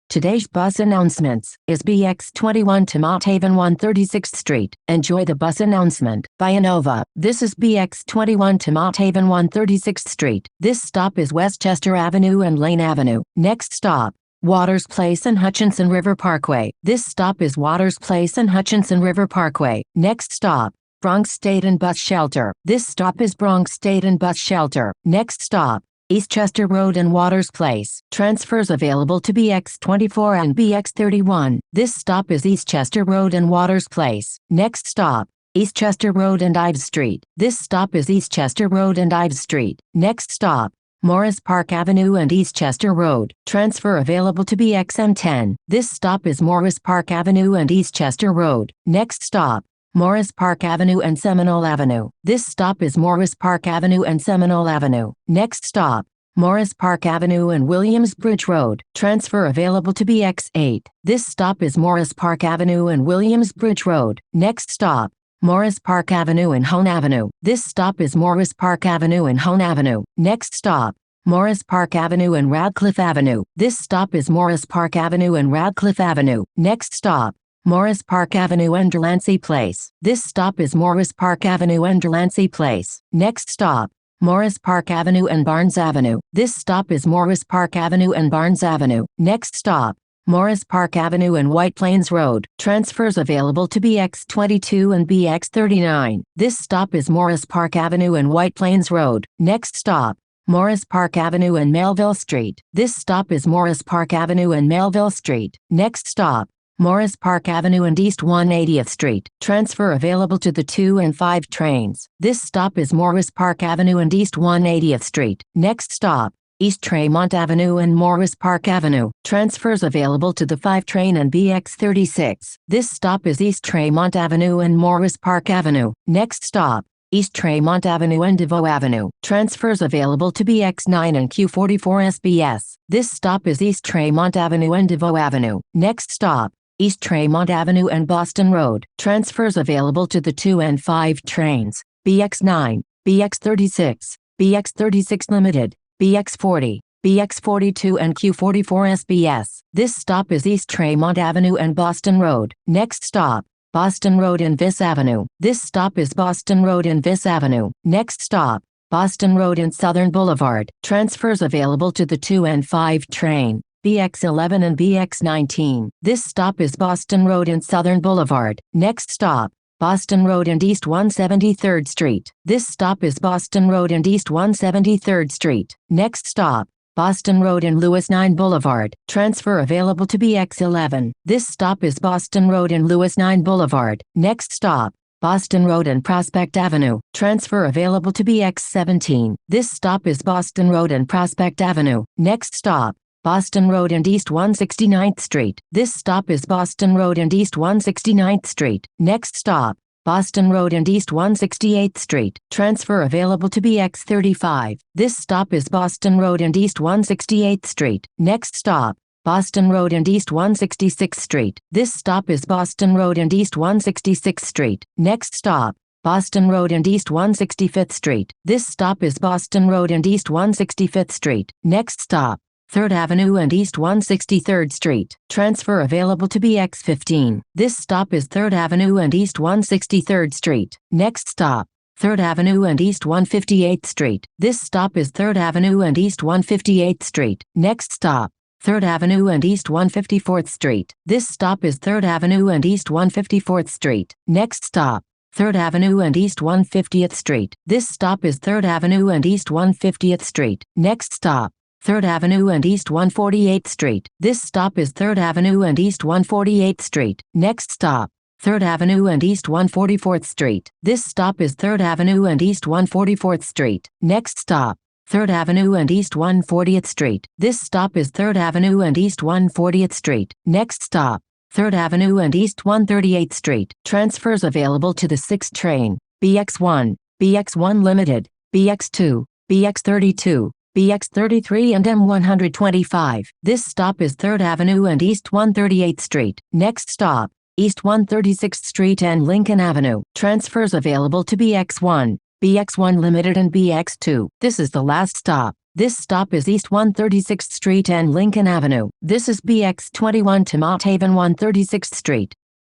Today's bus announcements is Bx21 to Mott 136th Street. Enjoy the bus announcement by Innova. This is Bx21 to Mott 136th Street. This stop is Westchester Avenue and Lane Avenue. Next stop, Waters Place and Hutchinson River Parkway. This stop is Waters Place and Hutchinson River Parkway. Next stop, Bronx State and Bus Shelter. This stop is Bronx State and Bus Shelter. Next stop, Eastchester Road and Waters Place. Transfers available to Bx24 and Bx31. This stop is Eastchester Road and Waters Place. Next stop, Eastchester Road and Ives Street. This stop is Eastchester Road and Ives Street. Next stop, Morris Park Avenue and Eastchester Road. Transfer available to BXM10. This stop is Morris Park Avenue and Eastchester Road. Next stop, Morris Park Avenue and Seminole Avenue. This stop is Morris Park Avenue and Seminole Avenue. Next stop, Morris Park Avenue and Williamsbridge Road. Transfer available to BX8. This stop is Morris Park Avenue and Williamsbridge Road. Next stop, Morris Park Avenue and Hone Avenue. This stop is Morris Park Avenue and Hone Avenue. Next stop, Morris Park Avenue and Radcliffe Avenue. This stop is Morris Park Avenue and Radcliffe Avenue. Next stop, Morris Park Avenue and Delancey Place. This stop is Morris Park Avenue and Delancey Place. Next stop, Morris Park Avenue and Barnes Avenue. This stop is Morris Park Avenue and Barnes Avenue. Next stop, Morris Park Avenue and White Plains Road. Transfers available to Bx22 and Bx39. This stop is Morris Park Avenue and White Plains Road. Next stop, Morris Park Avenue and Melville Street. This stop is Morris Park Avenue and Melville Street. Next stop, Morris Park Avenue and East 180th Street. Transfer available to the 2 and 5 trains. This stop is Morris Park Avenue and East 180th Street. Next stop, East Tremont Avenue and Morris Park Avenue. Transfers available to the 5 train and Bx36. This stop is East Tremont Avenue and Morris Park Avenue. Next stop, East Tremont Avenue and DeVoe Avenue. Transfers available to Bx9 and Q44 SBS. This stop is East Tremont Avenue and DeVoe Avenue. Next stop, East Tremont Avenue and Boston Road. Transfers available to the 2 and 5 trains. Bx9, Bx36, Bx36 Limited, Bx40, Bx42 and Q44 SBS. This stop is East Tremont Avenue and Boston Road. Next stop, Boston Road and Viss Avenue. This stop is Boston Road and Viss Avenue. Next stop, Boston Road and Southern Boulevard. Transfers available to the 2 and 5 train. Bx11 and Bx19. This stop is Boston Road and Southern Boulevard. Next stop, Boston Road and East 173rd Street. This stop is Boston Road and East 173rd Street. Next stop, Boston Road and Lewis 9 Boulevard. Transfer available to Bx11. This stop is Boston Road and Lewis 9 Boulevard. Next stop, Boston Road and Prospect Avenue. Transfer available to Bx17. This stop is Boston Road and Prospect Avenue. Next stop, Boston Road and East 169th Street. This stop is Boston Road and East 169th Street. Next stop, Boston Road and East 168th Street. Transfer available to Bx35. This stop is Boston Road and East 168th Street. Next stop, Boston Road and East 166th Street. This stop is Boston Road and East 166th Street. Next stop, Boston Road and East 165th Street. This stop is Boston Road and East 165th Street. Next stop, 3rd Avenue and East 163rd Street. Transfer available to Bx15. This stop is 3rd Avenue and East 163rd Street. Next stop, 3rd Avenue and East 158th Street. This stop is 3rd Avenue and East 158th Street. Next stop, 3rd Avenue and East 154th Street. This stop is 3rd Avenue and East 154th Street. Next stop, 3rd Avenue and East 150th Street. This stop is 3rd Avenue and East 150th Street. Next stop, 3rd Avenue and East 148th Street. This stop is 3rd Avenue and East 148th Street. Next stop, 3rd Avenue and East 144th Street. This stop is 3rd Avenue and East 144th Street. Next stop, 3rd Avenue and East 140th Street. This stop is 3rd Avenue and East 140th Street. Next stop, 3rd Avenue and East 138th Street. Transfers available to the 6th train. Bx1, Bx1 Limited, Bx2, Bx32, Bx33 and M125. This stop is 3rd Avenue and East 138th Street. Next stop, East 136th Street and Lincoln Avenue. Transfers available to Bx1, Bx1 Limited and Bx2. This is the last stop. This stop is East 136th Street and Lincoln Avenue. This is Bx21 to Mott Haven 136th Street.